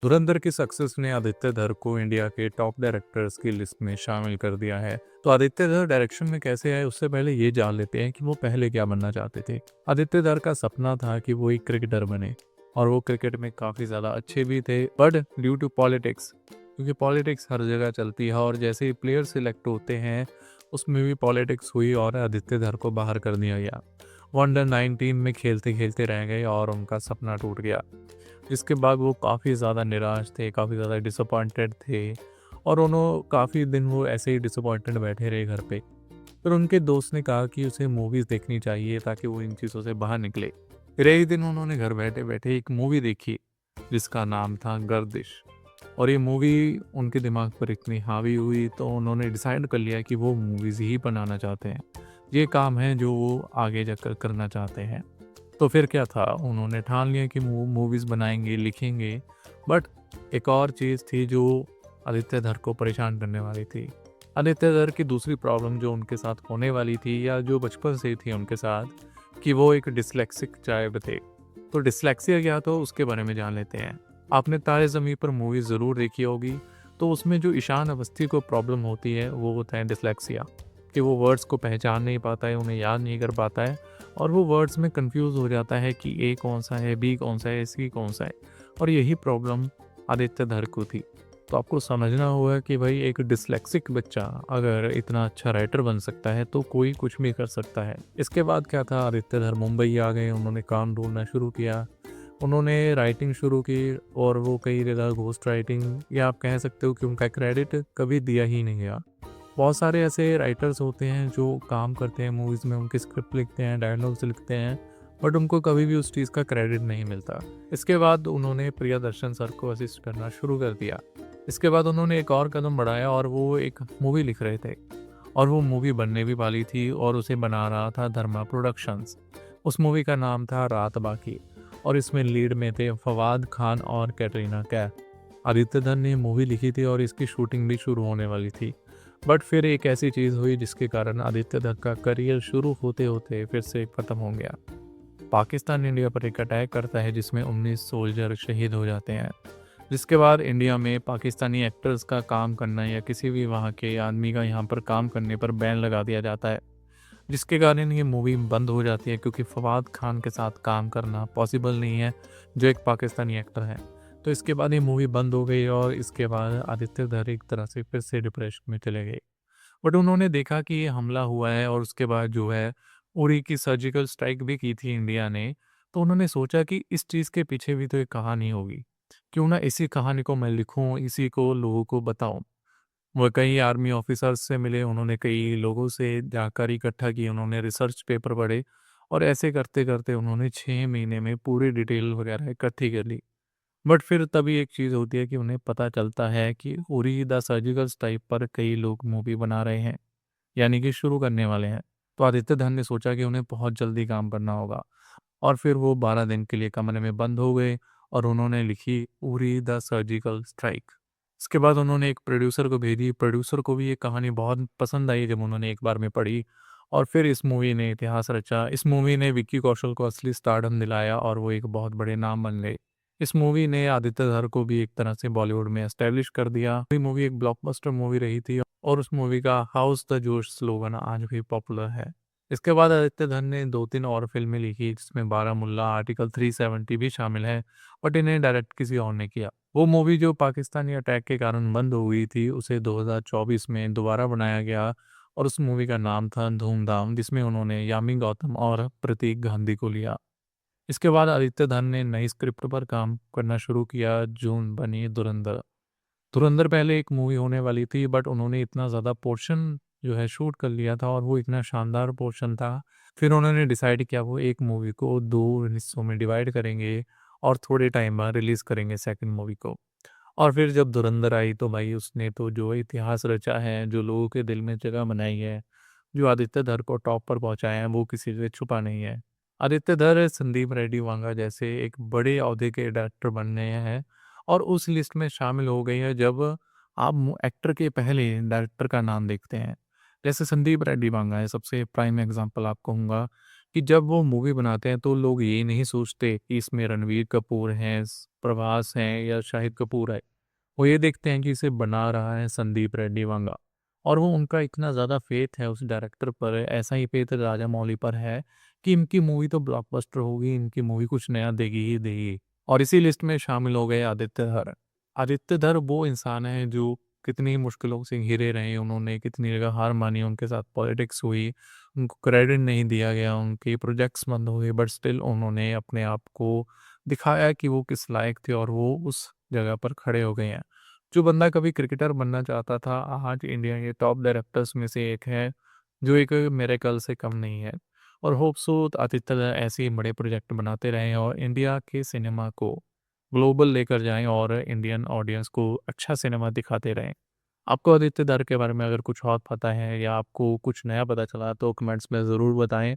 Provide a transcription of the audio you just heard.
धुरंधर की सक्सेस ने आदित्य धर को इंडिया के टॉप डायरेक्टर्स की लिस्ट में शामिल कर दिया है। तो आदित्य धर डायरेक्शन में कैसे आए उससे पहले ये जान लेते हैं कि वो पहले क्या बनना चाहते थे। आदित्य धर का सपना था कि वो एक क्रिकेटर बने और वो क्रिकेट में काफ़ी ज़्यादा अच्छे भी थे, बट ड्यू टू पॉलिटिक्स, क्योंकि पॉलिटिक्स हर जगह चलती है और जैसे ही प्लेयर सिलेक्ट होते हैं उसमें भी पॉलिटिक्स हुई और आदित्य धर को बाहर कर दिया गया। वो अंडर 19 में खेलते खेलते रह गए और उनका सपना टूट गया, जिसके बाद वो काफ़ी ज़्यादा निराश थे, काफ़ी ज़्यादा डिसअपॉइंटेड थे और उन्होंने काफ़ी दिन वो ऐसे ही डिसअपॉइंटेड बैठे रहे घर पे। फिर उनके दोस्त ने कहा कि उसे मूवीज़ देखनी चाहिए ताकि वो इन चीज़ों से बाहर निकले। फिर एक दिन उन्होंने घर बैठे बैठे एक मूवी देखी जिसका नाम था गर्दिश, और ये मूवी उनके दिमाग पर इतनी हावी हुई तो उन्होंने डिसाइड कर लिया कि वो मूवीज़ ही बनाना चाहते हैं। ये काम है जो वो आगे जाकर करना चाहते हैं। तो फिर क्या था, उन्होंने ठान लिया कि मूवीज़ बनाएंगे, लिखेंगे। बट एक और चीज़ थी जो आदित्य धर को परेशान करने वाली थी। आदित्य धर की दूसरी प्रॉब्लम जो उनके साथ होने वाली थी या जो बचपन से ही थी उनके साथ, कि वो एक डिस्लेक्सिक चाइल्ड थे। तो डिस्लेक्सिया क्या, तो उसके बारे में जान लेते हैं। आपने तारे ज़मीं पर मूवी ज़रूर देखी होगी। तो उसमें जो ईशान अवस्थी को प्रॉब्लम होती है वो होता है डिस्लेक्सिया, कि वो वर्ड्स को पहचान नहीं पाता है, उन्हें याद नहीं कर पाता है और वो वर्ड्स में कंफ्यूज हो जाता है कि ए कौन सा है, बी कौन सा है, सी कौन सा है। और यही प्रॉब्लम आदित्य धर को थी। तो आपको समझना होगा कि भाई एक डिस्लेक्सिक बच्चा अगर इतना अच्छा राइटर बन सकता है तो कोई कुछ भी कर सकता है। इसके बाद क्या था, आदित्य धर मुंबई आ गए, उन्होंने काम ढूंढना शुरू किया, उन्होंने राइटिंग शुरू की और वो कई जगह घोस्ट राइटिंग, या आप कह सकते हो कि उनका क्रेडिट कभी दिया ही नहीं गया। बहुत सारे ऐसे राइटर्स होते हैं जो काम करते हैं मूवीज़ में, उनकी स्क्रिप्ट लिखते हैं, डायलॉग्स लिखते हैं, बट उनको कभी भी उस चीज़ का क्रेडिट नहीं मिलता। इसके बाद उन्होंने प्रियदर्शन सर को असिस्ट करना शुरू कर दिया। इसके बाद उन्होंने एक और कदम बढ़ाया और वो एक मूवी लिख रहे थे और वो मूवी बनने भी वाली थी और उसे बना रहा था धर्मा प्रोडक्शंस। उस मूवी का नाम था रात बाकी और इसमें लीड में थे फवाद खान और कैटरीना कैफ। आदित्य धर ने मूवी लिखी थी और इसकी शूटिंग भी शुरू होने वाली थी। बट फिर एक ऐसी चीज़ हुई जिसके कारण आदित्य धर का करियर शुरू होते होते फिर से ख़त्म हो गया। पाकिस्तान इंडिया पर एक अटैक करता है जिसमें 19 सोल्जर शहीद हो जाते हैं, जिसके बाद इंडिया में पाकिस्तानी एक्टर्स का काम करना या किसी भी वहाँ के आदमी का यहाँ पर काम करने पर बैन लगा दिया जाता है, जिसके कारण ये मूवी बंद हो जाती है क्योंकि फवाद खान के साथ काम करना पॉसिबल नहीं है, जो एक पाकिस्तानी एक्टर है। तो इसके बाद ये मूवी बंद हो गई और इसके बाद आदित्य धर एक तरह से फिर से डिप्रेशन में चले गए। बट उन्होंने देखा कि ये हमला हुआ है और उसके बाद जो है उरी की सर्जिकल स्ट्राइक भी की थी इंडिया ने। तो उन्होंने सोचा कि इस चीज़ के पीछे भी तो एक कहानी होगी, क्यों ना इसी कहानी को मैं लिखूं, इसी को लोगों को बताऊं। वो कई आर्मी ऑफिसर्स से मिले, उन्होंने कई लोगों से जानकारी इकट्ठा की, उन्होंने रिसर्च पेपर पढ़े और ऐसे करते करते उन्होंने 6 महीने में पूरी डिटेल वगैरह इकट्ठी कर ली। बट फिर तभी एक चीज़ होती है कि उन्हें पता चलता है कि उरी द सर्जिकल स्ट्राइक पर कई लोग मूवी बना रहे हैं, यानी कि शुरू करने वाले हैं। तो आदित्य धन ने सोचा कि उन्हें बहुत जल्दी काम करना होगा और फिर वो 12 दिन के लिए कमरे में बंद हो गए और उन्होंने लिखी उरी द सर्जिकल स्ट्राइक। इसके बाद उन्होंने एक प्रोड्यूसर को भेजी, प्रोड्यूसर को भी ये कहानी बहुत पसंद आई जब उन्होंने एक बार में पढ़ी और फिर इस मूवी ने इतिहास रचा। इस मूवी ने विक्की कौशल को असली स्टारडम दिलाया और वो एक बहुत बड़े नाम बन गए। इस मूवी ने आदित्य धर को भी एक तरह से बॉलीवुड में एस्टेब्लिश कर दिया। ये मूवी एक ब्लॉकबस्टर मूवी रही थी और उस मूवी का हाउस द जोश स्लोगन आज भी पॉपुलर है। इसके बाद आदित्य धर ने 2-3 और फिल्में लिखी जिसमें बारामूला, आर्टिकल 370 भी शामिल है, बट इन्हें डायरेक्ट किसी और ने किया। वो मूवी जो पाकिस्तानी अटैक के कारण बंद हो गई थी उसे 2024 में दोबारा बनाया गया और उस मूवी का नाम था धूमधाम, जिसमें उन्होंने यामी गौतम और प्रतीक गांधी को लिया। इसके बाद आदित्य धर ने नई स्क्रिप्ट पर काम करना शुरू किया, जून बनी धुरंधर। धुरंधर पहले एक मूवी होने वाली थी बट उन्होंने इतना ज़्यादा पोर्शन जो है शूट कर लिया था और वो इतना शानदार पोर्शन था, फिर उन्होंने डिसाइड किया वो एक मूवी को 2 हिस्सों में डिवाइड करेंगे और थोड़े टाइम बाद रिलीज़ करेंगे सेकंड मूवी को। और फिर जब धुरंधर आई तो भाई उसने तो जो इतिहास रचा है, जो लोगों के दिल में जगह बनाई है, जो आदित्य धर को टॉप पर पहुंचाया है, वो किसी से छुपा नहीं है। आदित्य धर संदीप रेड्डी वांगा जैसे एक बड़े ओहदे के डायरेक्टर बनने हैं और उस लिस्ट में शामिल हो गई है जब आप एक्टर के पहले डायरेक्टर का नाम देखते हैं। जैसे संदीप रेड्डी वांगा है, सबसे प्राइम एग्जांपल आप कहूँगा कि जब वो मूवी बनाते हैं तो लोग ये नहीं सोचते कि इसमें रणवीर कपूर हैं, प्रभास हैं या शाहिद कपूर है। वो ये देखते हैं कि इसे बना रहा है संदीप रेड्डी वांगा। और वो उनका इतना ज़्यादा फेथ है उस डायरेक्टर पर, ऐसा ही फेथ राजा मौली पर है कि इनकी मूवी तो ब्लॉकबस्टर होगी, इनकी मूवी कुछ नया देगी ही देगी। और इसी लिस्ट में शामिल हो गए आदित्य धर। आदित्य धर वो इंसान है जो कितनी मुश्किलों से घिरे रहे, उन्होंने कितनी जगह हार मानी, उनके साथ पॉलिटिक्स हुई, उनको क्रेडिट नहीं दिया गया, उनके प्रोजेक्ट्स बंद हो गए, बट स्टिल उन्होंने अपने आप को दिखाया कि वो किस लायक थे और वो उस जगह पर खड़े हो गए हैं। जो बंदा कभी क्रिकेटर बनना चाहता था, आज इंडिया के टॉप डायरेक्टर्स में से एक है, जो एक मिरेकल से कम नहीं है। और होप सो आदित्य ऐसे ही बड़े प्रोजेक्ट बनाते रहें और इंडिया के सिनेमा को ग्लोबल लेकर जाएं और इंडियन ऑडियंस को अच्छा सिनेमा दिखाते रहें। आपको आदित्य धर के बारे में अगर कुछ और पता है या आपको कुछ नया पता चला तो कमेंट्स में ज़रूर बताएं।